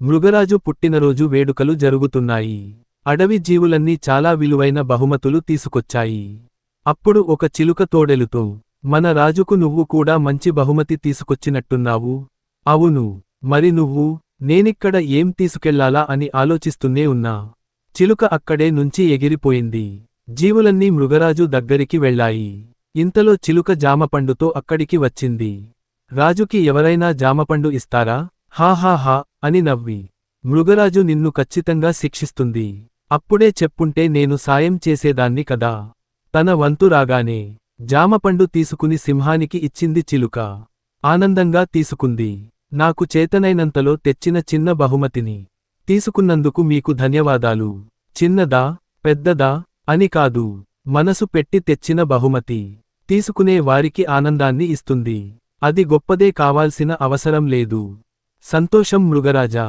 మృగరాజు పుట్టినరోజు వేడుకలు జరుగుతున్నాయి. అడవి జీవులన్నీ చాలా విలువైన బహుమతులు తీసుకొచ్చాయి. అప్పుడు ఒక చిలుక తోడెలుతో, మన రాజుకు నువ్వు కూడా మంచి బహుమతి తీసుకొచ్చినట్టున్నావు. అవును, మరి నువ్వు? నేనిక్కడ ఏం తీసుకెళ్లాలా అని ఆలోచిస్తూనే ఉన్నా. చిలుక అక్కడే నుంచి ఎగిరిపోయింది. జీవులన్నీ మృగరాజు దగ్గరికి వెళ్ళాయి. ఇంతలో చిలుక జామపండుతో అక్కడికి వచ్చింది. రాజుకి ఎవరైనా జామపండు ఇస్తారా? హాహాహా అని నవ్వి, మృగరాజు నిన్ను ఖచ్చితంగా శిక్షిస్తుంది. అప్పుడే చెప్పుంటే నేను సాయం చేసేదాన్ని కదా. తన వంతు రాగానే జామపండు తీసుకుని సింహానికి ఇచ్చింది చిలుక. ఆనందంగా తీసుకుంది. నాకు చేతనైనంతలో తెచ్చిన చిన్న బహుమతిని తీసుకున్నందుకు మీకు ధన్యవాదాలు. చిన్నదా పెద్దదా అని కాదు, మనసు పెట్టి తెచ్చిన బహుమతి తీసుకునే వారికి ఆనందాన్ని ఇస్తుంది. అది గొప్పదే కావాల్సిన అవసరం లేదు. సంతోషం మృగరాజా.